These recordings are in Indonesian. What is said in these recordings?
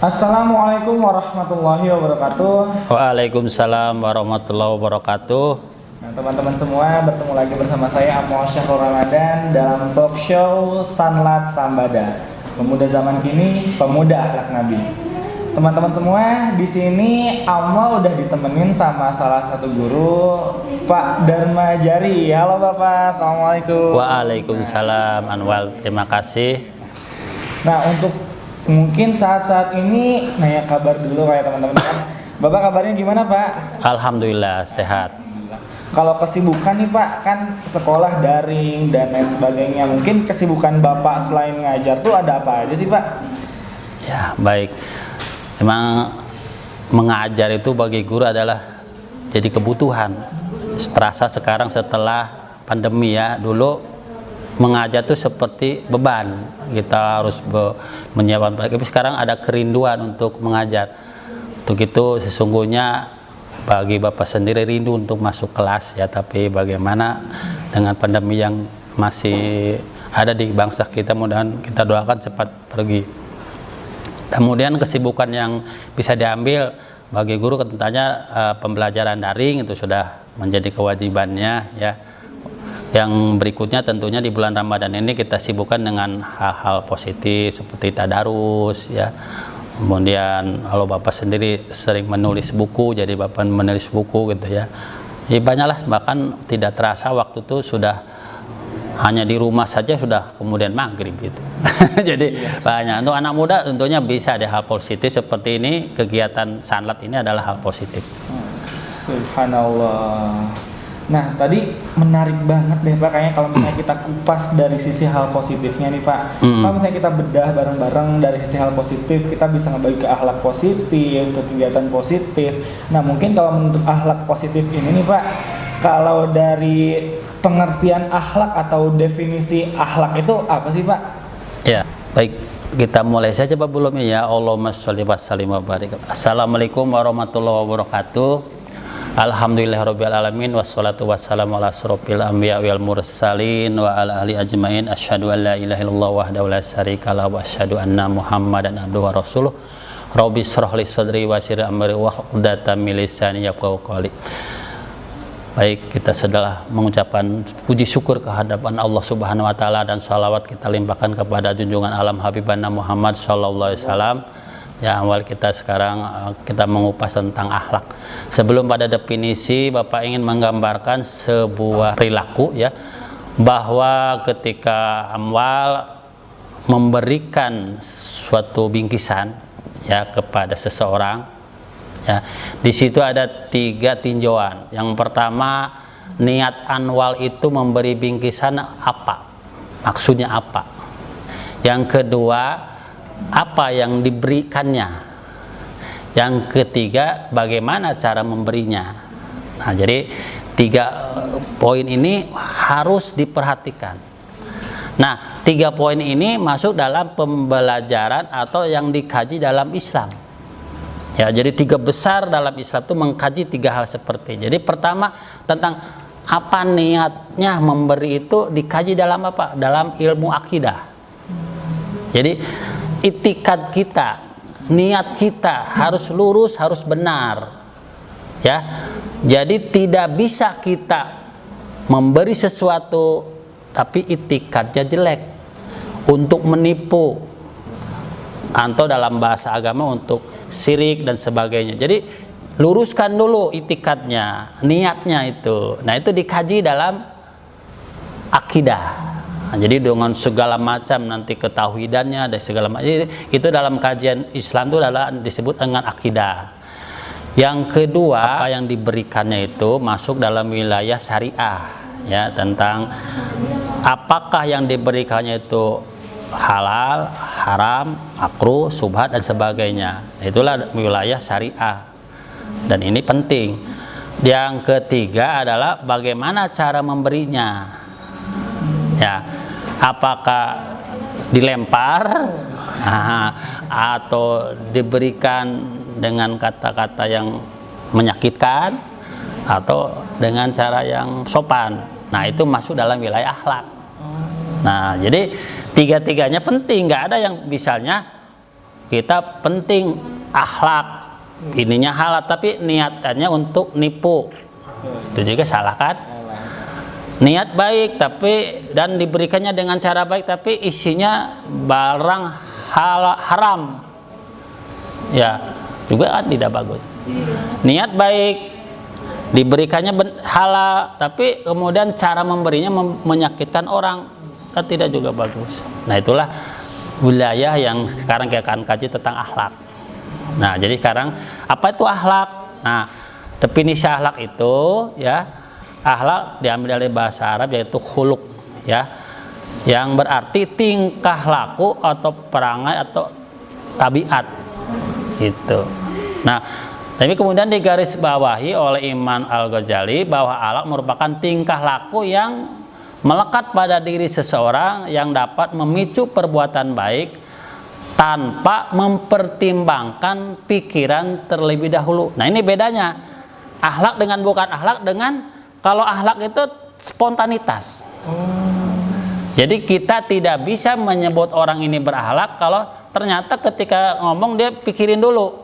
Assalamualaikum warahmatullahi wabarakatuh. Waalaikumsalam warahmatullahi wabarakatuh. Nah, teman-teman semua, bertemu lagi bersama saya Amol Syahrul Ramadan dalam talk show Sanlat Sambada, pemuda zaman kini, pemuda akhlak Nabi. Teman-teman semua, di sini Amol udah ditemenin sama salah satu guru, Pak Dharma Jari. Halo Bapak, Assalamualaikum. Waalaikumsalam Anwar, terima kasih. Nah, untuk mungkin saat-saat ini nanya kabar dulu kayak teman-teman kan. Bapak kabarnya gimana Pak? Alhamdulillah sehat. Kalau kesibukan nih Pak, kan sekolah daring dan lain sebagainya. Mungkin kesibukan Bapak selain ngajar tuh ada apa aja sih Pak? Ya baik. Memang mengajar itu bagi guru adalah jadi kebutuhan. Terasa sekarang setelah pandemi ya, dulu mengajar itu seperti beban, kita harus menyiapkan, tapi sekarang ada kerinduan untuk mengajar. Untuk itu sesungguhnya bagi Bapak sendiri rindu untuk masuk kelas ya, tapi bagaimana dengan pandemi yang masih ada di bangsa kita, mudah-mudahan kita doakan cepat pergi. Kemudian kesibukan yang bisa diambil bagi guru tentunya pembelajaran daring itu sudah menjadi kewajibannya ya. Yang berikutnya tentunya di bulan Ramadan ini kita sibukkan dengan hal-hal positif seperti tadarus ya. Kemudian kalau Bapak sendiri sering menulis buku, jadi Bapak menulis buku gitu ya. Ya banyaklah, bahkan tidak terasa waktu itu sudah hanya di rumah saja sudah kemudian maghrib gitu. Jadi banyak untuk anak muda tentunya bisa ada hal positif seperti ini. Kegiatan sanlat ini adalah hal positif. Subhanallah. Nah tadi menarik banget deh Pak, kayaknya kalau misalnya kita kupas dari sisi hal positifnya nih Pak. Kalau misalnya kita bedah bareng-bareng dari sisi hal positif, kita bisa ngebagi ke akhlak positif, ke kegiatan positif. Nah mungkin kalau menurut akhlak positif ini nih Pak, kalau dari pengertian akhlak atau definisi akhlak itu apa sih Pak? Ya baik, kita mulai saja Pak belum ya. Allahumma sholli wa sallim wa barik. Assalamualaikum warahmatullahi wabarakatuh. Alhamdulillahirabbil alamin, wassalatu wassalamu ala asyrofil anbiya wal mursalin wa ala alihi ajmain. Asyhadu an la ilaha illallah wahdahu la syarikalah wa asyhadu anna Muhammadan abduhu wa rasuluh. Rabbi shrah li sadri wa yassir amri wahlul min lisani yafqahu qawli. Baik, kita setelah mengucapkan puji syukur kehadapan Allah Subhanahu wa taala dan salawat kita limpahkan kepada junjungan alam Habibana Muhammad sallallahu alaihi wasallam. Ya, awal kita sekarang kita mengupas tentang akhlak. Sebelum pada definisi, Bapak ingin menggambarkan sebuah perilaku ya, bahwa ketika Amwal memberikan suatu bingkisan ya kepada seseorang ya, di situ ada 3 tinjauan. Yang pertama, niat Anwal itu memberi bingkisan apa? Maksudnya apa? Yang kedua, apa yang diberikannya? Yang ketiga, bagaimana cara memberinya? Nah, jadi 3 poin ini harus diperhatikan. Nah, 3 poin ini masuk dalam pembelajaran atau yang dikaji dalam Islam. Ya, jadi 3 besar dalam Islam itu mengkaji 3 hal seperti. Jadi pertama tentang apa niatnya memberi itu dikaji dalam apa? Dalam ilmu akidah. Jadi itikad kita, niat kita harus lurus, harus benar. Ya. Jadi tidak bisa kita memberi sesuatu tapi itikadnya jelek untuk menipu atau dalam bahasa agama untuk syirik dan sebagainya. Jadi luruskan dulu itikadnya, niatnya itu. Nah, itu dikaji dalam akidah. Nah, jadi dengan segala macam nanti ketauhidannya dan segala macam itu dalam kajian Islam itu adalah disebut dengan akidah. Yang kedua, apa yang diberikannya itu masuk dalam wilayah syariah ya, tentang apakah yang diberikannya itu halal, haram, makruh, subhat dan sebagainya. Itulah wilayah syariah. Dan ini penting. Yang ketiga adalah bagaimana cara memberinya. Ya, apakah dilempar atau diberikan dengan kata-kata yang menyakitkan atau dengan cara yang sopan. Nah, itu masuk dalam wilayah akhlak. Nah, jadi tiga-tiganya penting. Nggak ada yang misalnya kita penting akhlak, ininya halal tapi niatannya untuk nipu, itu juga salah kan? Niat baik tapi dan diberikannya dengan cara baik tapi isinya barang haram, ya juga kan tidak bagus. Niat baik diberikannya halal tapi kemudian cara memberinya menyakitkan orang, kan tidak juga bagus. Nah itulah wilayah yang sekarang kita akan kaji tentang akhlak. Nah jadi sekarang apa itu akhlak? Nah definisi akhlak itu ya, akhlak diambil dari bahasa Arab yaitu khuluq ya, yang berarti tingkah laku atau perangai atau tabiat itu. Nah tapi kemudian digarisbawahi oleh Imam Al-Ghazali bahwa akhlak merupakan tingkah laku yang melekat pada diri seseorang yang dapat memicu perbuatan baik tanpa mempertimbangkan pikiran terlebih dahulu. Nah ini bedanya akhlak dengan bukan akhlak. Dengan kalau akhlak itu spontanitas. Jadi kita tidak bisa menyebut orang ini berakhlak kalau ternyata ketika ngomong dia pikirin dulu.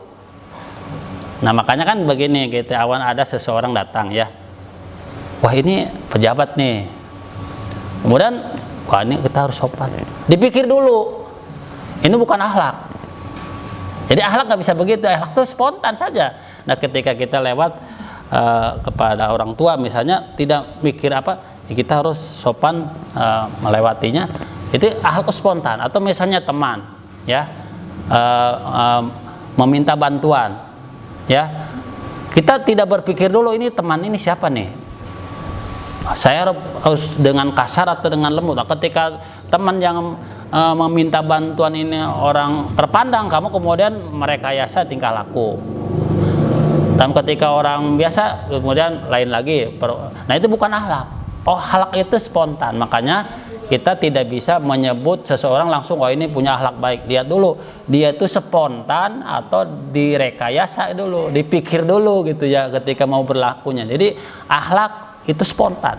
Nah makanya kan begini, gitu, awan ada seseorang datang ya, wah ini pejabat nih, kemudian wah ini kita harus sopan, dipikir dulu, ini bukan akhlak. Jadi akhlak nggak bisa begitu, akhlak itu spontan saja. Nah ketika kita lewat kepada orang tua misalnya tidak mikir apa, ya kita harus sopan melewatinya, itu akhlak spontan. Atau misalnya teman ya meminta bantuan ya, kita tidak berpikir dulu ini teman ini siapa nih, saya harus dengan kasar atau dengan lembut. Nah, ketika teman yang meminta bantuan ini orang terpandang, kamu kemudian merekayasa tingkah laku. Dan ketika orang biasa kemudian lain lagi. Nah itu bukan akhlak. Oh akhlak itu spontan. Makanya kita tidak bisa menyebut seseorang langsung oh ini punya akhlak baik. Lihat dulu dia itu spontan atau direkayasa dulu, dipikir dulu gitu ya ketika mau berlakunya. Jadi akhlak itu spontan.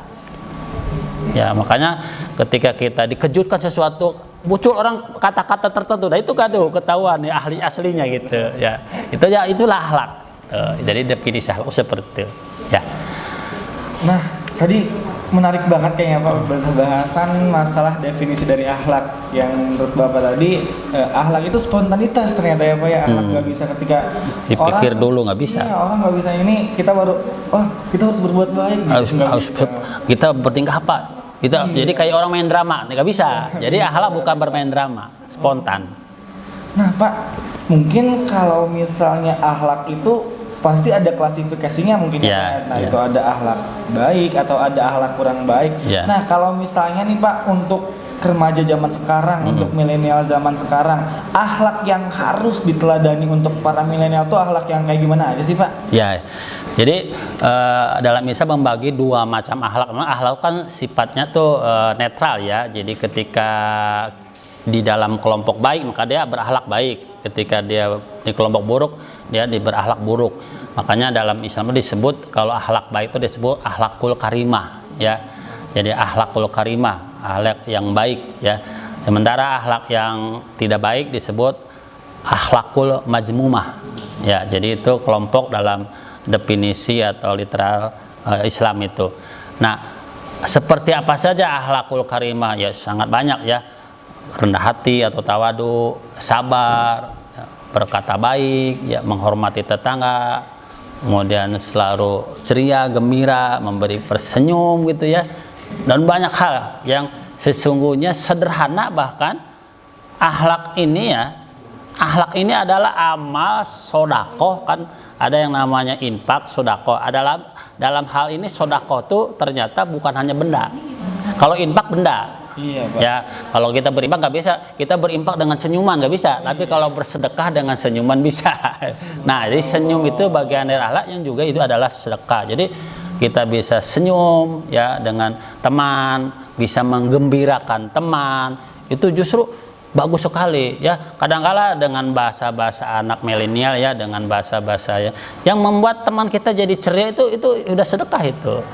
Ya makanya ketika kita dikejutkan sesuatu, muncul orang kata-kata tertentu, nah itu kado ketahuan ya ahli aslinya gitu ya. Itu ya itulah akhlak. Jadi definisi akhlak seperti itu ya. Nah tadi menarik banget kayaknya Pak bahasan masalah definisi dari akhlak yang menurut Bapak tadi, akhlak itu spontanitas ternyata ya Pak ya. Akhlak nggak bisa ketika dipikir orang, dulu, nggak bisa. Iya, orang nggak bisa ini kita baru kita harus berbuat baik. Kita bertingkah apa? Kita jadi kayak orang main drama, nggak bisa. Jadi akhlak bukan bermain drama, spontan. Nah Pak, mungkin kalau misalnya akhlak itu pasti ada klasifikasinya mungkin ya. Nah itu ada akhlak baik atau ada akhlak kurang baik. Nah kalau misalnya nih Pak untuk remaja zaman sekarang, untuk milenial zaman sekarang, akhlak yang harus diteladani untuk para milenial itu akhlak yang kayak gimana aja sih Pak? Ya, jadi dalam Islam membagi dua macam akhlak. Memang akhlak kan sifatnya tuh netral ya. Jadi ketika di dalam kelompok baik maka dia berakhlak baik. Ketika dia di kelompok buruk dia berakhlak buruk. Makanya dalam Islam disebut kalau akhlak baik itu disebut akhlakul karimah ya. Jadi akhlakul karimah, akhlak yang baik ya. Sementara akhlak yang tidak baik disebut akhlakul majmumah ya. Jadi itu kelompok dalam definisi atau literal Islam itu. Nah, seperti apa saja akhlakul karimah ya, sangat banyak ya. Rendah hati atau tawadu, sabar, ya, berkata baik, ya, menghormati tetangga, kemudian selalu ceria, gembira, memberi persenyum gitu ya, dan banyak hal yang sesungguhnya sederhana. Bahkan akhlak ini ya, akhlak ini adalah amal sodakoh, kan ada yang namanya infak, sodakoh. Adalah dalam hal ini sodakoh itu ternyata bukan hanya benda. Kalau infak benda. Iya, Pak. Ya, kalau kita berimpak nggak bisa, kita berimpak dengan senyuman nggak bisa, tapi kalau bersedekah dengan senyuman bisa. Nah, jadi senyum itu bagian dari akhlak yang juga itu adalah sedekah. Jadi kita bisa senyum ya dengan teman, bisa menggembirakan teman, itu justru bagus sekali ya. Kadang-kala dengan bahasa-bahasa anak milenial ya, dengan bahasa-bahasa ya, yang membuat teman kita jadi ceria itu sudah sedekah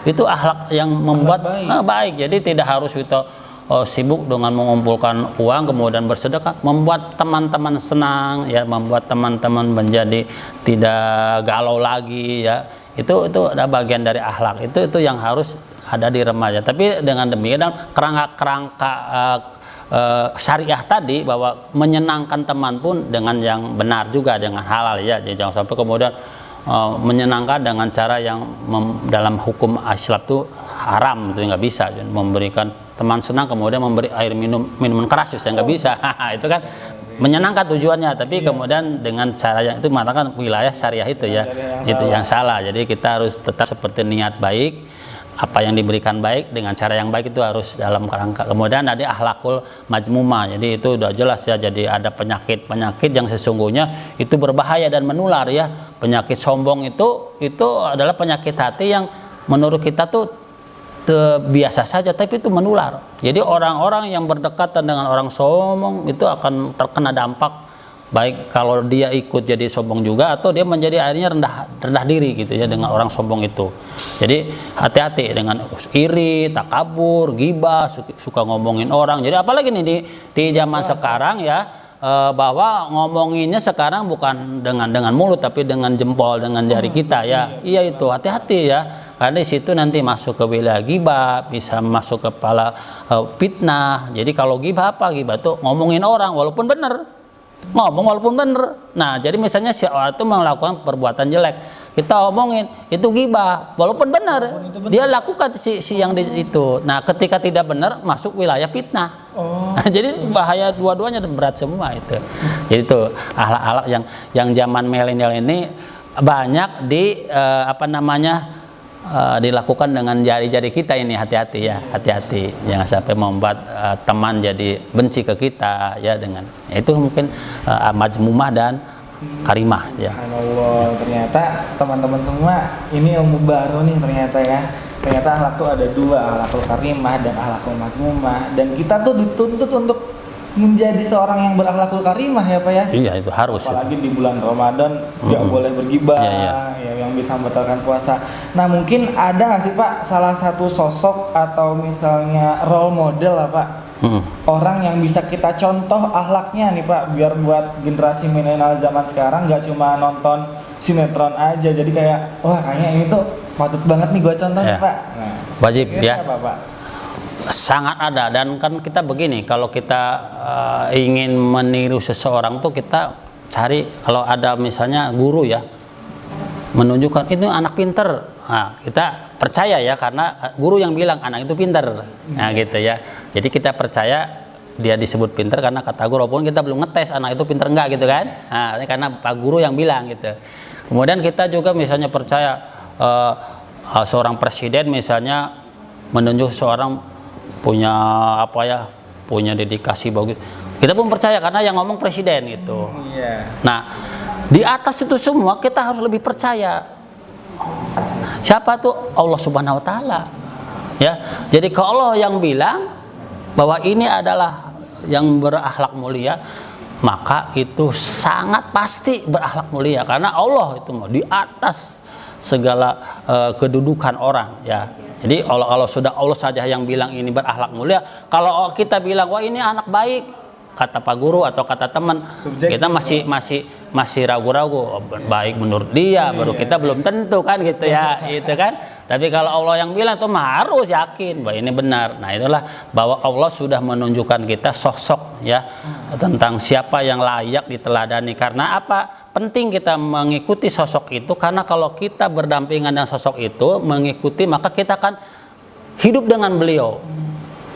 itu akhlak yang membuat baik. Jadi tidak harus kita sibuk dengan mengumpulkan uang kemudian bersedekah, membuat teman-teman senang ya, membuat teman-teman menjadi tidak galau lagi ya. Itu ada bagian dari akhlak. Itu yang harus ada di remaja. Tapi dengan demikian kerangka syariah tadi bahwa menyenangkan teman pun dengan yang benar juga, dengan halal ya. Jadi jangan sampai kemudian menyenangkan dengan cara yang dalam hukum Islam itu haram, itu nggak bisa. Jadi, memberikan teman senang kemudian memberi air minuman keras bisa nggak bisa. Itu kan menyenangkan tujuannya, tapi kemudian dengan cara yang itu mengatakan wilayah syariah itu ya, itu yang salah. Jadi kita harus tetap seperti niat baik, apa yang diberikan baik dengan cara yang baik itu harus dalam kerangka. Kemudian ada akhlakul majmumah, jadi itu udah jelas ya. Jadi ada penyakit yang sesungguhnya itu berbahaya dan menular ya. Penyakit sombong itu adalah penyakit hati yang menurut kita tuh biasa saja, tapi itu menular. Jadi orang-orang yang berdekatan dengan orang sombong itu akan terkena dampak, baik kalau dia ikut jadi sombong juga atau dia menjadi akhirnya rendah diri gitu ya dengan orang sombong itu. Jadi hati-hati dengan iri, takabur, ghibah, suka ngomongin orang. Jadi apalagi nih di zaman sekarang ya, bahwa ngomonginnya sekarang bukan dengan mulut tapi dengan jempol, dengan jari kita ya. Iya itu hati-hati ya. Karena di situ nanti masuk ke wilayah ghibah, bisa masuk ke kepala fitnah. Jadi kalau ghibah apa? Ghibah tuh ngomongin orang walaupun benar. Ngomong walaupun benar. Nah, jadi misalnya si orang itu melakukan perbuatan jelek, kita omongin itu ghibah walaupun benar. Dia lakukan si yang itu. Nah, ketika tidak benar masuk wilayah fitnah. Nah, jadi bahaya dua-duanya dan berat semua itu. Jadi itu akhlak-akhlak yang zaman milenial ini banyak dilakukan dengan jari-jari kita ini. Hati-hati ya, hati-hati jangan sampai membuat teman jadi benci ke kita ya. Dengan itu mungkin majmumah dan karimah ya. Subhanallah, ternyata teman-teman semua ini ilmu baru nih ternyata ya. Ternyata akhlak tuh ada dua, akhlakul karimah dan akhlakul mazmumah, dan kita tuh dituntut untuk menjadi seorang yang berakhlakul karimah ya Pak ya. Iya, itu harus. Apalagi di bulan Ramadan nggak boleh bergibah ya, yang bisa membatalkan puasa. Nah, mungkin ada nggak sih Pak salah satu sosok atau misalnya role model lah Pak, orang yang bisa kita contoh akhlaknya nih Pak, biar buat generasi milenial zaman sekarang nggak cuma nonton sinetron aja, jadi kayak wah kayaknya ini tuh patut banget nih gua contoh nih Pak. Nah, wajib ya. Siapa, Pak? Sangat ada, dan kan kita begini, kalau kita ingin meniru seseorang tuh kita cari, kalau ada misalnya guru ya menunjukkan itu anak pinter, nah, kita percaya ya karena guru yang bilang anak itu pinter, nah gitu ya. Jadi kita percaya dia disebut pinter karena kata guru, walaupun kita belum ngetes anak itu pinter enggak gitu kan. Nah, ini karena Pak Guru yang bilang gitu. Kemudian kita juga misalnya percaya seorang presiden misalnya menunjuk seorang punya punya dedikasi bagus, kita pun percaya karena yang ngomong presiden gitu. Nah, di atas itu semua kita harus lebih percaya siapa tuh? Allah Subhanahu Wa Ta'ala ya. Jadi kalau Allah yang bilang bahwa ini adalah yang berakhlak mulia, maka itu sangat pasti berakhlak mulia karena Allah itu di atas segala kedudukan orang ya. Jadi Allah saja yang bilang ini berakhlak mulia. Kalau kita bilang wah ini anak baik, kata Pak Guru atau kata teman, kita masih ragu-ragu, baik menurut dia, baru kita belum tentu kan gitu ya, gitu kan. Tapi kalau Allah yang bilang itu harus yakin bahwa ini benar. Nah, itulah bahwa Allah sudah menunjukkan kita sosok ya tentang siapa yang layak diteladani. Karena apa? Penting kita mengikuti sosok itu, karena kalau kita berdampingan dengan sosok itu, mengikuti, maka kita akan hidup dengan beliau.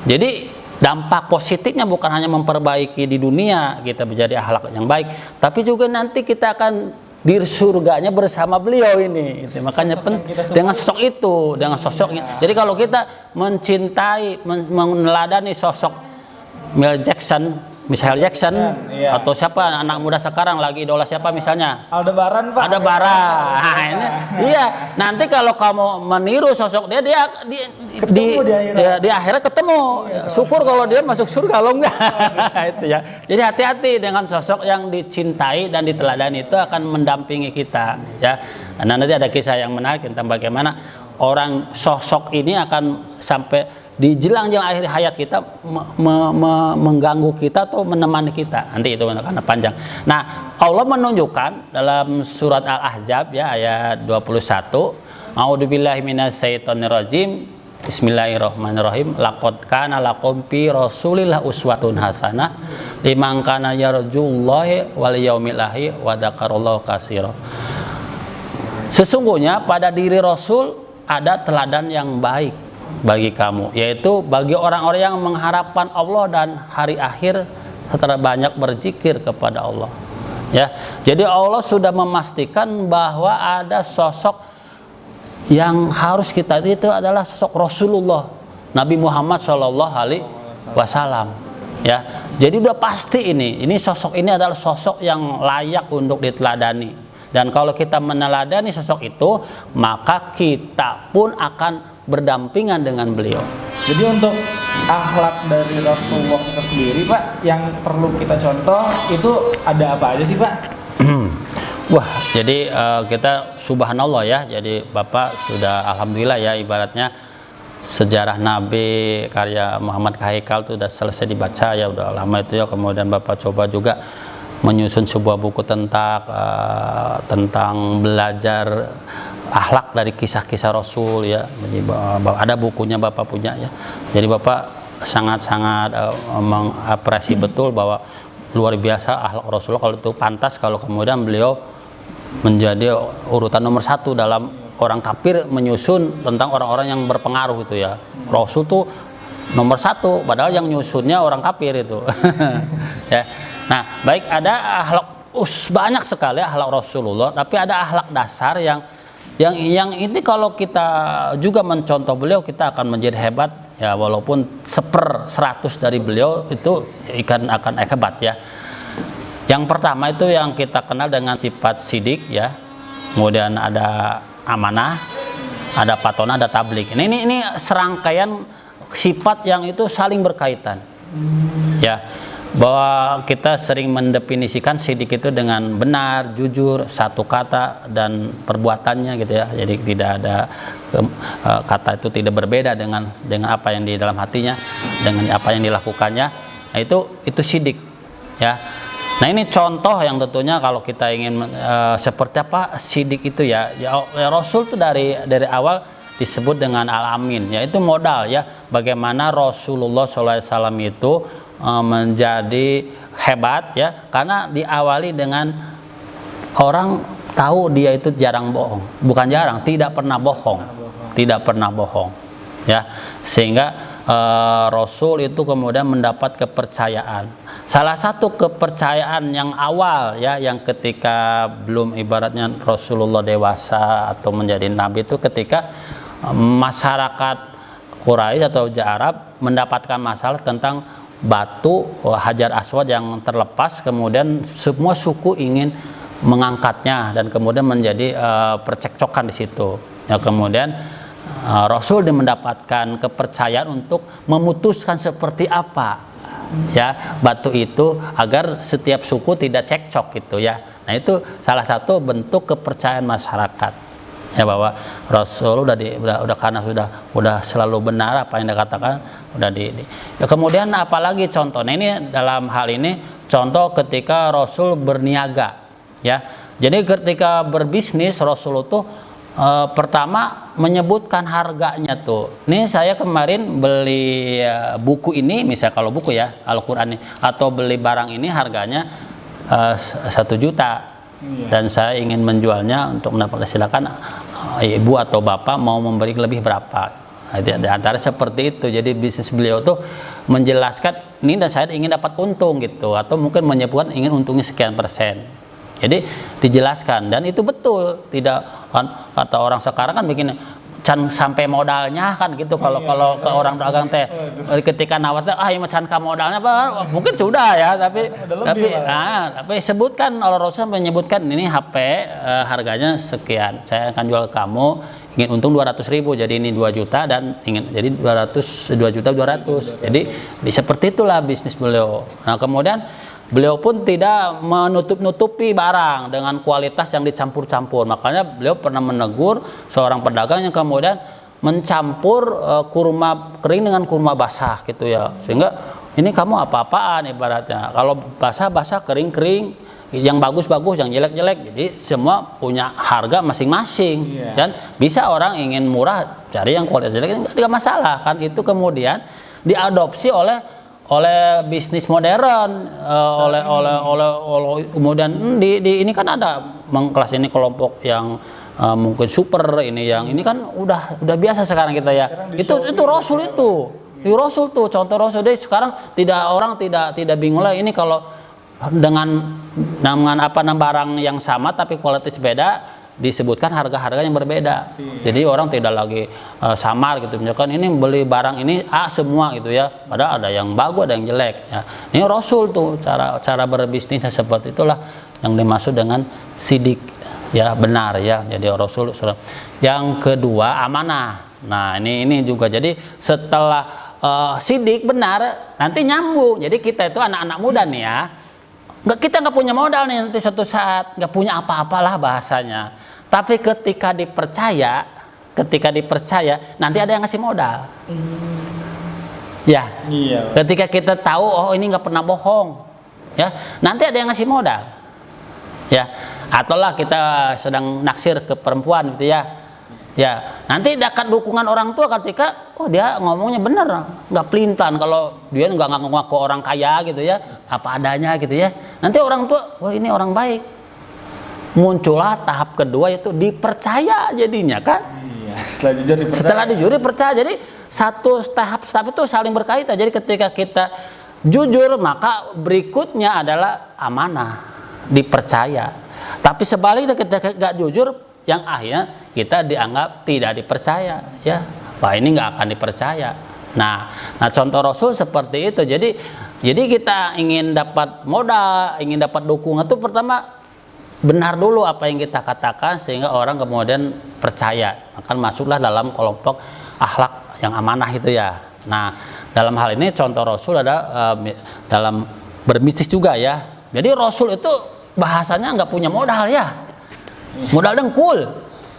Jadi dampak positifnya bukan hanya memperbaiki di dunia kita menjadi akhlak yang baik, tapi juga nanti kita akan di surganya bersama beliau ini. Makanya dengan sosok itu, dengan sosoknya. Jadi kalau kita mencintai, meneladani sosok Michael Jackson atau siapa anak muda sekarang lagi idola siapa misalnya? Aldebaran Pak. Aldebaran. Nah, ini iya. Nanti kalau kamu meniru sosok dia di akhirat ketemu. Syukur kalau dia masuk surga, kalau enggak. Itu ya. Jadi hati-hati dengan sosok yang dicintai dan diteladani, itu akan mendampingi kita ya. Nah, nanti ada kisah yang menarik tentang bagaimana orang sosok ini akan sampai di jelang-jelang akhir hayat kita mengganggu kita atau menemani kita. Nanti itu karena panjang. Nah, Allah menunjukkan dalam surat Al-Ahzab ya ayat 21, A'udzubillahi minasyaitonirrajim. Bismillahirrahmanirrahim. Laqad kana lakum fi Rasulillah uswatun hasanah liman kana yarjullahi wal yaumil akhir wa dzakarallaha katsiran. Sesungguhnya pada diri Rasul ada teladan yang baik bagi kamu, yaitu bagi orang-orang yang mengharapkan Allah dan hari akhir serta banyak berzikir kepada Allah. Ya, jadi Allah sudah memastikan bahwa ada sosok yang harus kita itu adalah sosok Rasulullah Nabi Muhammad SAW. Ya, jadi udah pasti ini sosok ini adalah sosok yang layak untuk diteladani. Dan kalau kita meneladani sosok itu, maka kita pun akan berdampingan dengan beliau. Jadi untuk akhlak dari Rasulullah itu sendiri, Pak, yang perlu kita contoh itu ada apa aja sih, Pak? Wah, jadi kita subhanallah ya. Jadi Bapak sudah alhamdulillah ya, ibaratnya sejarah Nabi karya Muhammad Haikal itu sudah selesai dibaca ya, udah lama itu ya. Kemudian Bapak coba juga menyusun sebuah buku tentang belajar akhlak dari kisah-kisah Rasul ya. Jadi ada bukunya Bapak punya ya. Jadi Bapak sangat-sangat mengapresiasi betul bahwa luar biasa akhlak Rasulullah. Kalau itu pantas kalau kemudian beliau menjadi urutan nomor 1 dalam orang kafir menyusun tentang orang-orang yang berpengaruh itu ya. Rasul tuh nomor 1 padahal yang nyusunnya orang kafir itu. Ya. Nah, baik, ada akhlak banyak sekali akhlak Rasulullah, tapi ada akhlak dasar yang ini kalau kita juga mencontoh beliau kita akan menjadi hebat ya, walaupun 1/100 dari beliau itu akan hebat ya. Yang pertama itu yang kita kenal dengan sifat sidik ya. Kemudian ada amanah, ada patonah, ada tablik. Ini serangkaian sifat yang itu saling berkaitan. Ya. Bahwa kita sering mendefinisikan sidik itu dengan benar, jujur, satu kata dan perbuatannya gitu ya. Jadi tidak ada kata itu tidak berbeda dengan apa yang di dalam hatinya, dengan apa yang dilakukannya. Nah, itu sidik ya. Nah, ini contoh yang tentunya kalau kita ingin seperti apa sidik itu ya. Rasul itu dari awal disebut dengan al-amin, yaitu modal ya. Bagaimana Rasulullah SAW itu menjadi hebat ya, karena diawali dengan orang tahu dia itu jarang bohong, bukan jarang, tidak pernah bohong ya, sehingga Rasul itu kemudian mendapat kepercayaan. Salah satu kepercayaan yang awal ya, yang ketika belum ibaratnya Rasulullah dewasa atau menjadi nabi itu ketika masyarakat Quraisy atau Arab mendapatkan masalah tentang batu Hajar Aswad yang terlepas, kemudian semua suku ingin mengangkatnya dan kemudian menjadi percekcokan di situ. Ya, kemudian Rasul mendapatkan kepercayaan untuk memutuskan seperti apa ya batu itu agar setiap suku tidak cekcok gitu ya. Nah, itu salah satu bentuk kepercayaan masyarakat. Ya, bahwa Rasul udah karena sudah selalu benar apa yang dikatakan ya, kemudian apalagi contohnya ini dalam hal ini contoh ketika Rasul berniaga ya. Jadi ketika berbisnis Rasul itu pertama menyebutkan harganya tuh. Nih saya kemarin beli buku ini, misalnya kalau buku ya Al-Qur'an atau beli barang ini harganya 1 juta. Dan saya ingin menjualnya untuk mendapatkan, silakan ibu atau bapak mau memberi lebih berapa. Di antara seperti itu. Jadi bisnis beliau tuh menjelaskan ini dan saya ingin dapat untung gitu, atau mungkin menyebutkan ingin untungnya sekian persen. Jadi dijelaskan dan itu betul, tidak kan kata orang sekarang kan bikin can sampai modalnya kan gitu. Kalau ke orang dagang teh ketika nawat ini can ka modalnya mungkin sudah ya, tapi sebutkan Allah Rasul menyebutkan ini HP harganya sekian, saya akan jual ke kamu, ingin untung 200.000, jadi ini 2 juta dan ingin jadi 2 juta 200. Jadi seperti itulah bisnis beliau. Nah, kemudian beliau pun tidak menutup-nutupi barang dengan kualitas yang dicampur-campur. Makanya beliau pernah menegur seorang pedagang yang kemudian mencampur kurma kering dengan kurma basah gitu ya, sehingga ini kamu apa-apaan ibaratnya. Kalau basah-basah, kering-kering, yang bagus-bagus, yang jelek-jelek. Jadi semua punya harga masing-masing. Dan bisa orang ingin murah cari yang kualitas jelek, nggak masalah kan. Itu kemudian diadopsi oleh bisnis modern, kemudian ini kan ada kelas ini kelompok yang mungkin super, ini kan udah biasa sekarang kita ya. Itu Rasul itu. Di Rasul tuh contoh Rasul. Jadi sekarang orang tidak bingung lah, ini kalau dengan barang yang sama tapi kualitas beda, disebutkan harga-harga yang berbeda. Jadi orang tidak lagi samar gitu, misalkan ini beli barang ini A semua gitu ya, padahal ada yang bagus, ada yang jelek ya. Ini Rasul tuh cara berbisnisnya seperti itulah yang dimaksud dengan sidik ya, benar ya. Jadi Rasul. Yang kedua, amanah. Nah ini juga, jadi setelah sidik benar, nanti nyambung. Jadi kita itu anak-anak muda nih ya, kita nggak punya modal nih, nanti suatu saat nggak punya apa-apalah bahasanya. Tapi ketika dipercaya, nanti ada yang ngasih modal. Ya. Iya. Ketika kita tahu, oh ini nggak pernah bohong, ya, nanti ada yang ngasih modal. Ya. Atau lah kita sedang naksir ke perempuan gitu ya. Ya, nanti dapat dukungan orang tua ketika dia ngomongnya bener, nggak pelin-pelan. Kalau dia nggak ngaku orang kaya gitu ya, apa adanya gitu ya, nanti orang tua, wah ini orang baik. Muncullah tahap kedua, yaitu dipercaya jadinya kan. Iya, setelah jujur dipercaya. Jadi satu tahap itu saling berkaitan. Jadi ketika kita jujur, maka berikutnya adalah amanah, dipercaya. Tapi sebaliknya ketika nggak jujur, yang akhirnya kita dianggap tidak dipercaya ya, wah ini nggak akan dipercaya. Nah contoh Rasul seperti itu. Jadi kita ingin dapat modal, ingin dapat dukungan itu pertama benar dulu apa yang kita katakan, sehingga orang kemudian percaya, maka masuklah dalam kelompok akhlak yang amanah itu ya. Nah dalam hal ini contoh Rasul ada dalam berbisnis juga ya. Jadi Rasul itu bahasanya nggak punya modal ya, modal dengkul.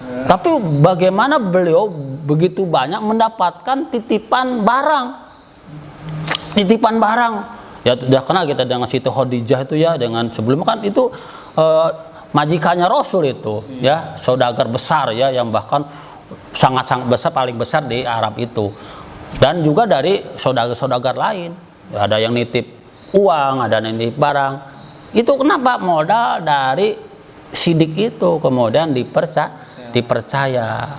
Tapi bagaimana beliau begitu banyak mendapatkan titipan barang ya. Sudah kenal kita dengan Siti Khadijah itu ya, dengan sebelumnya kan itu majikannya Rasul itu ya, saudagar besar ya, yang bahkan sangat-sangat besar, paling besar di Arab itu. Dan juga dari saudagar-saudagar lain, ada yang nitip uang, ada yang nitip barang. Itu kenapa? Modal dari sidik itu kemudian dipercaya.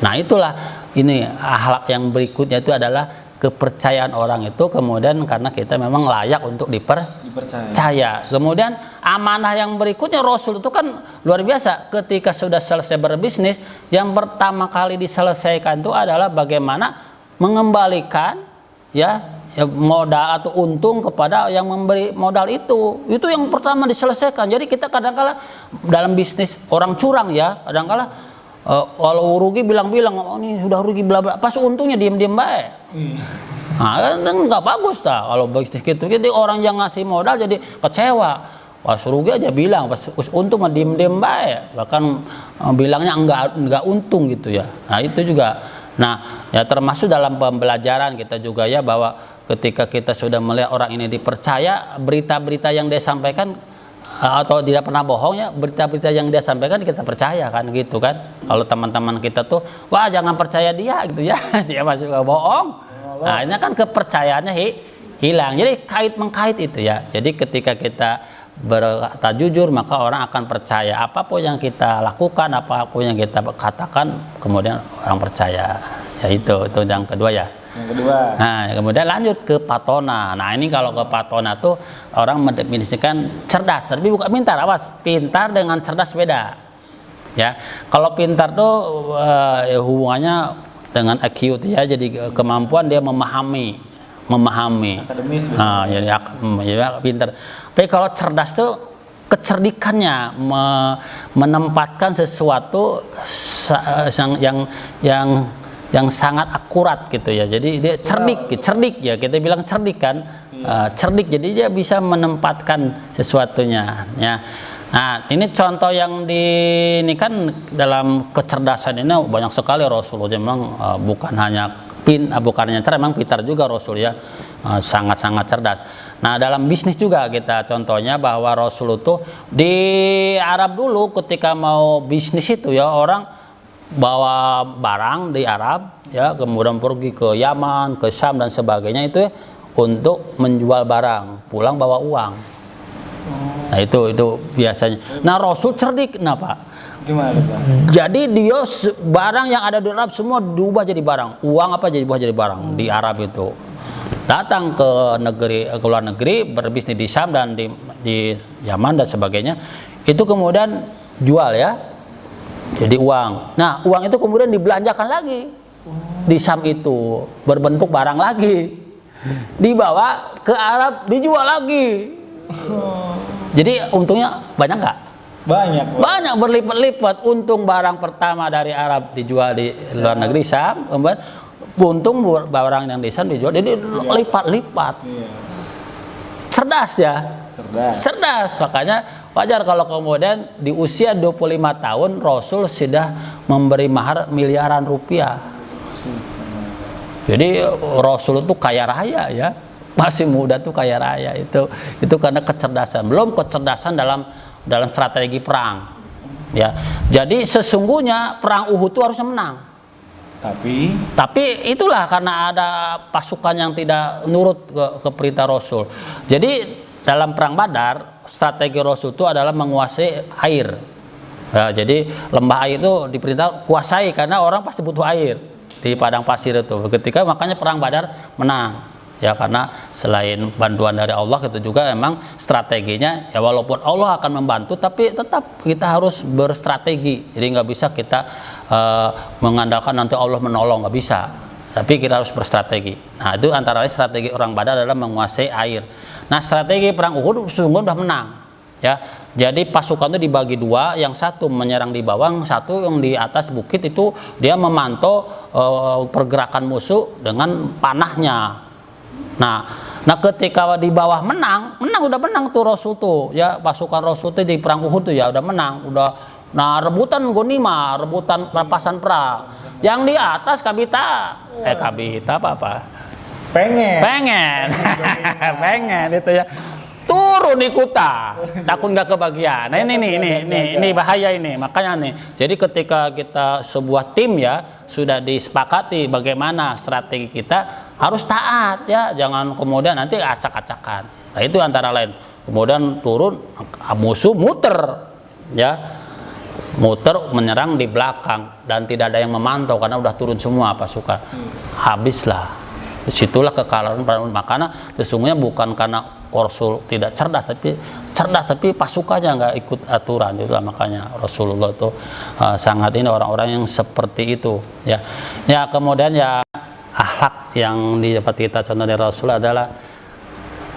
Nah itulah ini akhlak yang berikutnya itu adalah kepercayaan orang itu kemudian karena kita memang layak untuk dipercaya. Kemudian amanah yang berikutnya Rasul itu kan luar biasa. Ketika sudah selesai berbisnis, yang pertama kali diselesaikan itu adalah bagaimana mengembalikan ya modal atau untung kepada yang memberi modal itu yang pertama diselesaikan. Jadi kita kadang-kala dalam bisnis orang curang ya, kadang-kala kalau rugi bilang-bilang, oh ini sudah rugi bla bla, pas untungnya diem-diem baik. Nah kan nggak bagus kalau bisnis gitu. Jadi orang yang ngasih modal jadi kecewa, pas rugi aja bilang, pas untung mah diem-diem baik, bahkan bilangnya enggak untung gitu ya. Nah itu juga. Nah ya termasuk dalam pembelajaran kita juga ya, bahwa ketika kita sudah melihat orang ini dipercaya, berita-berita yang dia sampaikan atau tidak pernah bohong ya, berita-berita yang dia sampaikan kita percaya kan gitu kan. Kalau teman-teman kita tuh, wah jangan percaya dia gitu ya, dia masuk bohong. Nah ini kan kepercayaannya hilang. Jadi kait-mengkait itu ya. Jadi ketika kita berkata jujur, maka orang akan percaya apapun yang kita lakukan, apapun yang kita katakan, kemudian orang percaya. Ya itu yang kedua ya. Yang kedua. Nah, kemudian lanjut ke patona. Nah, ini kalau ke patona tuh orang mendefinisikan cerdas, tapi bukan pintar. Awas, pintar dengan cerdas beda. Ya. Kalau pintar tuh hubungannya dengan IQ ya, jadi kemampuan dia memahami. Akademis. Ya, pintar. Tapi kalau cerdas tuh kecerdikannya menempatkan sesuatu yang yang sangat akurat gitu ya. Jadi dia cerdik ya, kita bilang cerdik kan, cerdik. Jadi dia bisa menempatkan sesuatunya ya. Nah ini contoh yang ini kan dalam kecerdasan ini banyak sekali Rasulullah. Memang bukan hanya cerdas, memang pintar juga Rasul ya, sangat-sangat cerdas. Nah dalam bisnis juga kita contohnya bahwa Rasul itu di Arab dulu ketika mau bisnis itu ya, orang bawa barang di Arab ya, kemudian pergi ke Yaman, ke Syam dan sebagainya itu untuk menjual barang, pulang bawa uang. Nah itu biasanya. Nah Rasul cerdik, kenapa? Gimana Pak? Jadi dia barang yang ada di Arab semua diubah jadi barang, uang apa jadi barang di Arab itu. Datang ke luar negeri, berbisnis di Syam dan di Yaman dan sebagainya, itu kemudian jual ya. Jadi uang. Nah, uang itu kemudian dibelanjakan lagi di Syam itu, berbentuk barang lagi. Dibawa ke Arab, dijual lagi. Jadi untungnya banyak nggak? Banyak. Banyak, berlipat-lipat. Untung barang pertama dari Arab dijual di luar negeri Syam, kemudian untung barang yang di Syam dijual, jadi lipat-lipat. Cerdas ya. Cerdas. Makanya wajar kalau kemudian di usia 25 tahun Rasul sudah memberi mahar miliaran rupiah. Jadi Rasul itu kaya raya ya, masih muda tuh kaya raya. Itu karena kecerdasan. Belum kecerdasan dalam strategi perang ya. Jadi sesungguhnya perang Uhud itu harusnya menang, tapi itulah karena ada pasukan yang tidak nurut ke perintah Rasul. Jadi dalam perang Badar strategi Rasul itu adalah menguasai air ya, jadi lembah air itu diperintah kuasai karena orang pasti butuh air di padang pasir itu. Ketika makanya perang Badar menang ya, karena selain bantuan dari Allah itu juga emang strateginya ya, walaupun Allah akan membantu tapi tetap kita harus berstrategi. Jadi nggak bisa kita mengandalkan nanti Allah menolong, nggak bisa, tapi kita harus berstrategi. Nah itu antara lain strategi orang Badar adalah menguasai air. Nah strategi perang Uhud sesungguhnya udah menang ya. Jadi pasukan itu dibagi dua, yang satu menyerang di bawah, yang satu yang di atas bukit itu dia memantau pergerakan musuh dengan panahnya. Nah ketika di bawah udah menang tuh Rasul tuh ya, pasukan Rasul tuh di perang Uhud tuh ya udah menang, nah rebutan gonima, rebutan rampasan perang. Yang di atas kabita apa? Pengen itu ya, turun ikutan, takut nggak kebagian. Nah ini bahaya ini, makanya nih. Jadi ketika kita sebuah tim ya sudah disepakati bagaimana strategi kita, harus taat ya, jangan kemudian nanti acak-acakan. Nah itu antara lain. Kemudian turun, musuh muter ya, menyerang di belakang dan tidak ada yang memantau karena udah turun semua pasukan. Habislah. Disitulah kekalahan. Makanya sesungguhnya bukan karena Rasul tidak cerdas, tapi pasukannya nggak ikut aturan. Itu makanya Rasulullah itu sangat ini orang-orang yang seperti itu ya. Ya kemudian ya akhlak yang dapat kita contoh dari Rasul adalah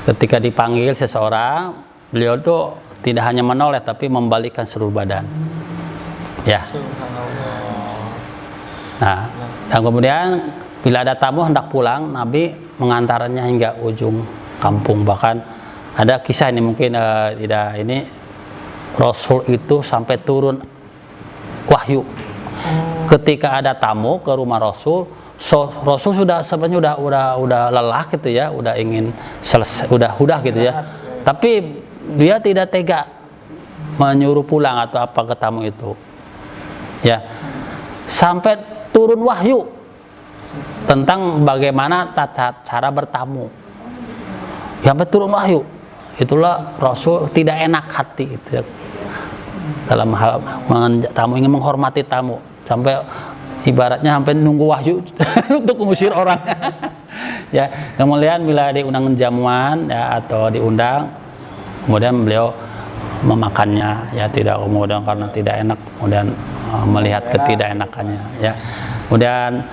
ketika dipanggil seseorang, beliau tuh tidak hanya menoleh tapi membalikkan seluruh badan ya. Nah dan kemudian bila ada tamu hendak pulang, Nabi mengantarnya hingga ujung kampung. Bahkan ada kisah ini mungkin tidak ini, Rasul itu sampai turun wahyu. Ketika ada tamu ke rumah Rasul, Rasul sudah sebenarnya udah lelah gitu ya, udah ingin selesai, udah gitu ya. Tapi dia tidak tega menyuruh pulang atau apa ke tamu itu. Ya. Sampai turun wahyu tentang bagaimana cara bertamu. Sampai turun wahyu. Itulah Rasul tidak enak hati itu ya. Dalam hal tamu, ingin menghormati tamu, sampai ibaratnya sampai nunggu wahyu untuk mengusir orang. Ya, kemudian bila diundang jamuan ya atau diundang, kemudian beliau memakannya ya, tidak kemudian karena tidak enak kemudian melihat ketidakenakannya ya. Kemudian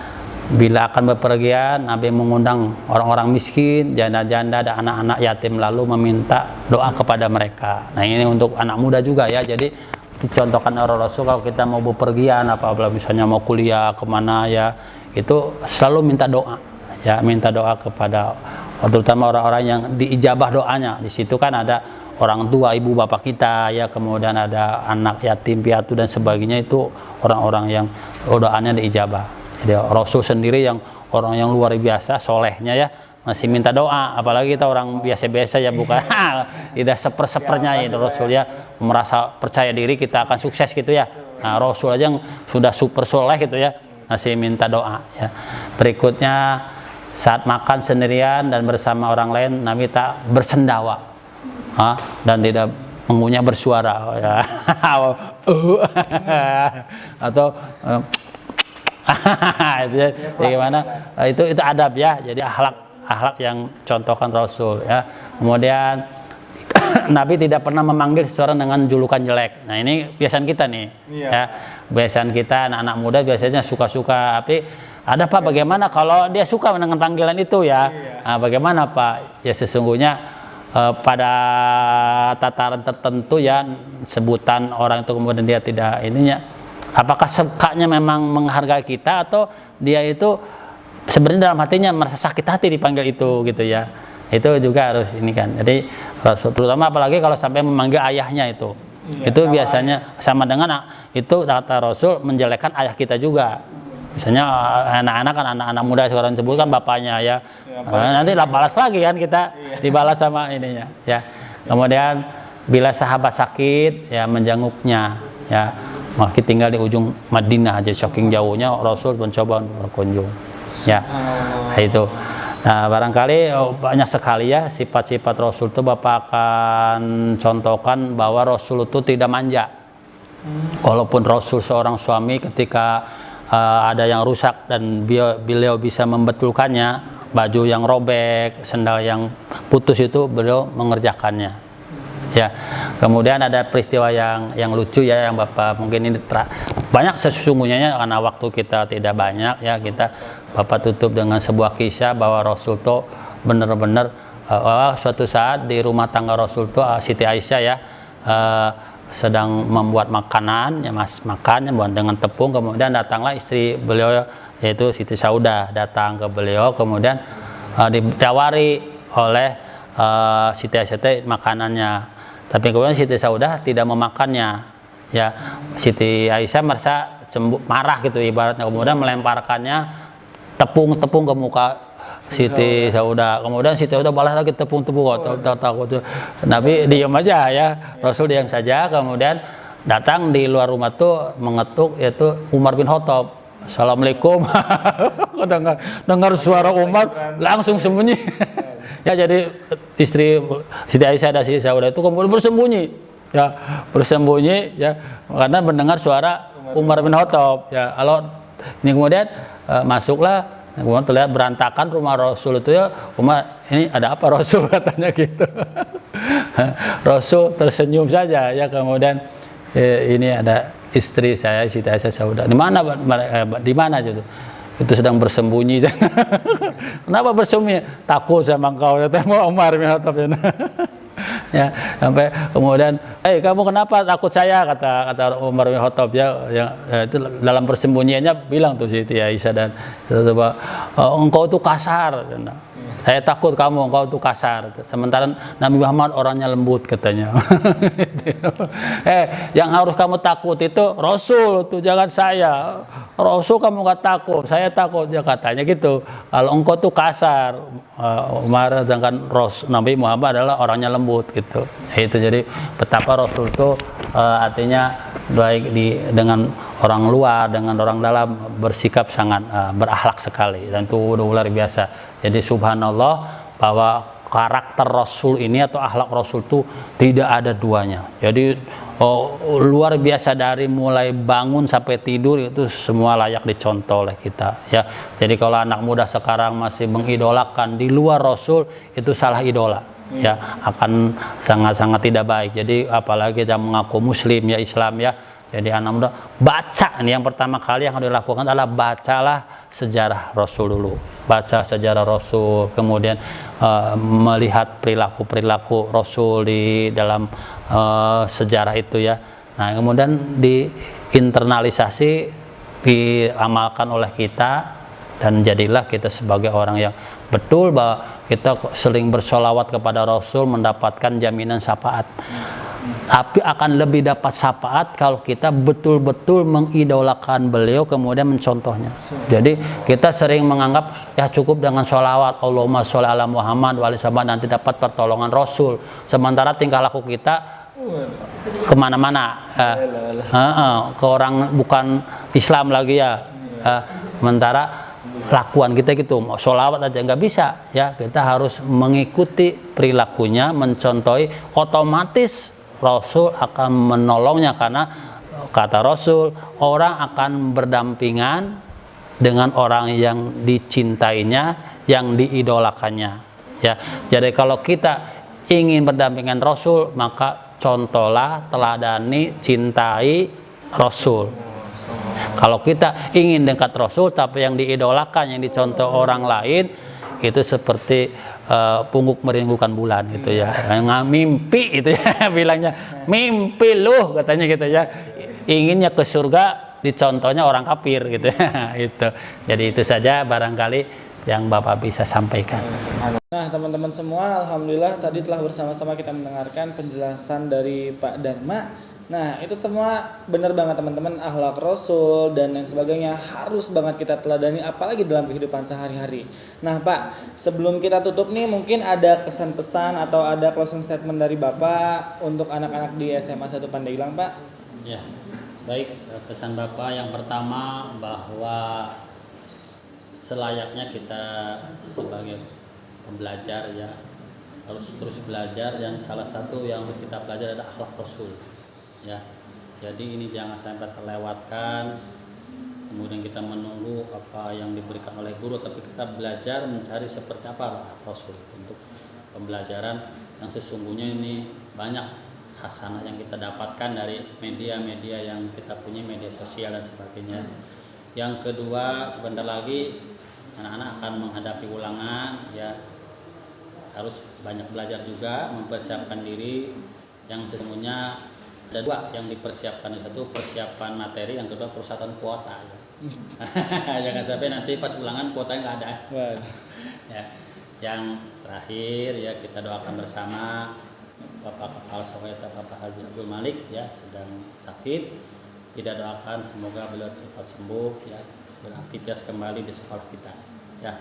bila akan bepergian, Nabi mengundang orang-orang miskin, janda-janda dan anak-anak yatim, lalu meminta doa kepada mereka. Nah ini untuk anak muda juga ya. Jadi dicontohkan oleh Rasul kalau kita mau bepergian, apabila misalnya mau kuliah kemana ya, itu selalu minta doa, ya minta doa kepada terutama orang-orang yang diijabah doanya. Di situ kan ada orang tua, ibu bapak kita, ya kemudian ada anak yatim piatu dan sebagainya, itu orang-orang yang doanya diijabah. Jadi Rasul sendiri yang orang yang luar biasa solehnya ya masih minta doa, apalagi kita orang biasa-biasa ya, bukan tidak sepernya itu Rasul ya, merasa percaya diri kita akan sukses gitu ya. Nah, Rasul aja yang sudah super soleh gitu ya masih minta doa ya. Berikutnya saat makan sendirian dan bersama orang lain Nabi tak bersendawa dan tidak mengunyah bersuara ya. Atau itu ya, bagaimana itu adab ya, jadi akhlak yang contohkan Rasul ya. Kemudian Nabi tidak pernah memanggil seseorang dengan julukan jelek. Nah ini kebiasaan kita nih ya, kebiasaan kita anak-anak muda biasanya suka-suka, tapi ada Pak bagaimana kalau dia suka dengan panggilan itu ya? Nah, bagaimana Pak? Ya sesungguhnya pada tataran tertentu ya sebutan orang itu kemudian dia tidak ininya, apakah sukanya memang menghargai kita atau dia itu sebenarnya dalam hatinya merasa sakit hati dipanggil itu gitu ya. Itu juga harus ini kan. Jadi Rasul terutama apalagi kalau sampai memanggil ayahnya itu biasanya sama dengan itu kata Rasul menjelekkan ayah kita juga. Misalnya anak-anak kan, anak-anak muda sekarang sebut kan bapaknya ya, nanti balas lagi kan kita dibalas sama ininya ya. Kemudian bila sahabat sakit ya menjenguknya ya, maka tinggal di ujung Madinah aja saking jauhnya Rasul mencoba berkunjung ya. Nah, itu nah barangkali banyak sekali ya sifat-sifat Rasul itu Bapak akan contohkan bahwa Rasul itu tidak manja. Walaupun Rasul seorang suami, ketika ada yang rusak dan beliau bisa membetulkannya, baju yang robek, sendal yang putus itu beliau mengerjakannya ya. Kemudian ada peristiwa yang lucu ya, yang Bapak mungkin ini banyak sesungguhnya karena waktu kita tidak banyak ya, Bapak tutup dengan sebuah kisah bahwa Rasul itu benar-benar suatu saat di rumah tangga Rasul itu Siti Aisyah ya sedang membuat makanan ya, makannya buat dengan tepung, kemudian datanglah istri beliau yaitu Siti Saudah datang ke beliau, kemudian ditawari oleh Siti Aisyah makanannya, tapi kemudian Siti Saudah tidak memakannya ya. Siti Aisyah merasa marah gitu ibaratnya, kemudian melemparkannya tepung ke muka Siti Saudah, kemudian Siti Saudah balas lagi tepung-tepung, takut Nabi diam aja ya, Rasul diam saja. Kemudian datang di luar rumah tuh mengetuk yaitu Umar bin Khattab, Assalamualaikum. dengar suara Umar langsung sembunyi ya. Jadi istri Siti Aisyah dan Siti Saudah itu kemudian bersembunyi ya karena mendengar suara Umar bin Khattab ya. Kalau ini kemudian masuklah, kemudian terlihat berantakan rumah Rasul itu ya. Umar, ini ada apa Rasul, katanya gitu. Rasul tersenyum saja ya. Kemudian ini ada istri saya Siti Aisyah Saudah. Di mana gitu? Itu sedang bersembunyi. Kenapa bersembunyi? Takut sama engkau, kata Umar bin Khattab ya. Sampai kemudian, kamu kenapa takut saya, kata Umar bin Khattab ya, itu dalam persembunyiannya bilang tuh Siti Aisyah dan engkau tuh kasar, saya takut engkau tuh kasar, sementara Nabi Muhammad orangnya lembut, katanya. Yang harus kamu takut itu Rasul tuh, jangan saya. Rasul kamu gak takut, saya takut ya, katanya gitu. Kalau engkau tuh kasar, Umar, sedangkan Nabi Muhammad adalah orangnya lembut gitu. Itu jadi betapa Rasul itu artinya baik dengan orang luar dengan orang dalam bersikap sangat berakhlak sekali, dan itu luar biasa. Jadi subhanallah bahwa karakter Rasul ini atau akhlak Rasul itu tidak ada duanya. Jadi luar biasa, dari mulai bangun sampai tidur itu semua layak dicontoh oleh kita ya. Jadi kalau anak muda sekarang masih mengidolakan di luar Rasul, itu salah idola ya, akan sangat-sangat tidak baik. Jadi apalagi kita mengaku muslim ya, Islam ya. Jadi anak muda baca, ini yang pertama kali yang harus dilakukan adalah bacalah sejarah Rasul dulu, baca sejarah Rasul, kemudian melihat perilaku Rasul di dalam sejarah itu ya. Nah kemudian diinternalisasi, diamalkan oleh kita Dan jadilah kita sebagai orang yang betul bahwa kita sering bersolawat kepada Rasul mendapatkan jaminan syafaat. Tapi akan lebih dapat syafaat kalau kita betul-betul mengidolakan beliau kemudian mencontohnya. Jadi kita sering menganggap ya cukup dengan sholawat Allahumma sholli ala Muhammad wa ali sahabat nanti dapat pertolongan Rasul. Sementara tingkah laku kita kemana-mana, ke orang bukan Islam lagi ya. Sementara lakuan kita gitu, mau sholawat aja nggak bisa ya. Kita harus mengikuti perilakunya, mencontohi, otomatis Rasul akan menolongnya karena kata Rasul orang akan berdampingan dengan orang yang dicintainya, yang diidolakannya ya. Jadi kalau kita ingin berdampingan Rasul maka contohlah, teladani, cintai Rasul. Kalau kita ingin dekat Rasul tapi yang diidolakan, yang dicontoh orang lain, itu seperti pungguk merindukan bulan gitu ya, mimpi itu ya bilangnya, mimpi lu katanya gitu ya, inginnya ke surga dicontohnya orang kafir gitu ya. Itu jadi itu saja barangkali yang Bapak bisa sampaikan. Nah teman-teman semua, alhamdulillah tadi telah bersama-sama kita mendengarkan penjelasan dari Pak Dharma. Nah itu semua benar banget teman-teman, akhlak Rasul dan lain sebagainya harus banget kita teladani apalagi dalam kehidupan sehari-hari. Nah Pak, sebelum kita tutup nih mungkin ada kesan pesan atau ada closing statement dari Bapak untuk anak-anak di SMA 1 Pandeglang Pak? Ya, baik, kesan Bapak yang pertama bahwa selayaknya kita sebagai pembelajar ya harus terus belajar, dan salah satu yang kita pelajari adalah akhlak Rasul ya. Jadi ini jangan sampai terlewatkan, kemudian kita menunggu apa yang diberikan oleh guru, tapi kita belajar mencari seperti apa Rasul untuk pembelajaran yang sesungguhnya. Ini banyak hasanah yang kita dapatkan dari media-media yang kita punya, media sosial dan sebagainya. Yang kedua, sebentar lagi anak-anak akan menghadapi ulangan ya, harus banyak belajar juga, mempersiapkan diri. Yang sesungguhnya ada dua yang dipersiapkan, satu persiapan materi, yang kedua persyaratan kuota ya. Jangan sampai nanti pas ulangan kuotanya nggak ada ya. Yang terakhir ya, kita doakan bersama Bapak Kepala Sekolah Bapak Haji Abdul Malik ya, sedang sakit. Kita doakan semoga beliau cepat sembuh ya, beraktivitas kembali di sekolah kita ya,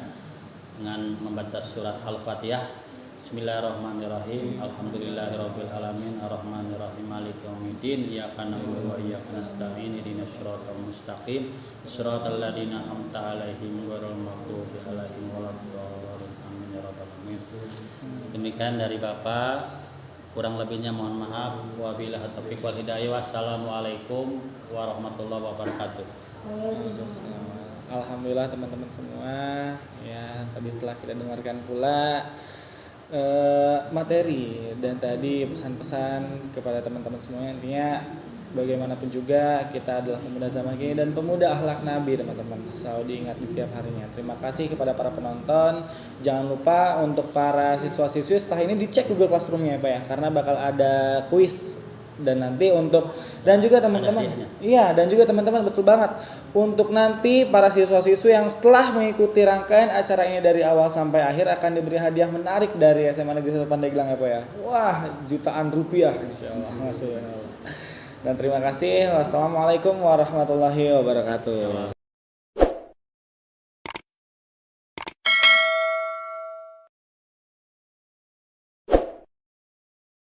dengan membaca surat Al-Fatihah. Bismillahirrahmanirrahim. Alhamdulillahirabbil alamin, arrahmanirrahim, maliki yaumiddin, iyyaka na'budu wa iyyaka nasta'in, ihdinas siratal mustaqim, siratal ladzina an'amta 'alaihim ghairil maghdubi 'alaihim waladdallin. Amin ya rabbal alamin. Demikian dari Bapak, kurang lebihnya mohon maaf. Wabillahi taufiq wal hidayah. Wassalamualaikum warahmatullahi wabarakatuh. Alhamdulillah teman-teman semua ya, tadi setelah kita dengarkan pula materi dan tadi pesan-pesan kepada teman-teman semuanya, intinya bagaimanapun juga kita adalah pemuda zaman kini dan pemuda akhlak Nabi teman-teman, selalu diingat di tiap harinya. Terima kasih kepada para penonton. Jangan lupa untuk para siswa-siswi setelah ini dicek Google Classroom-nya ya Pak ya, karena bakal ada kuis. Dan nanti untuk, dan juga teman-teman, iya, dan juga teman-teman betul banget, untuk nanti para siswa-siswi yang setelah mengikuti rangkaian acara ini dari awal sampai akhir akan diberi hadiah menarik dari SMA Negeri 1 Pandeglang ya Pak ya. Wah, jutaan rupiah insyaallah. Dan terima kasih. Wassalamualaikum warahmatullahi wabarakatuh.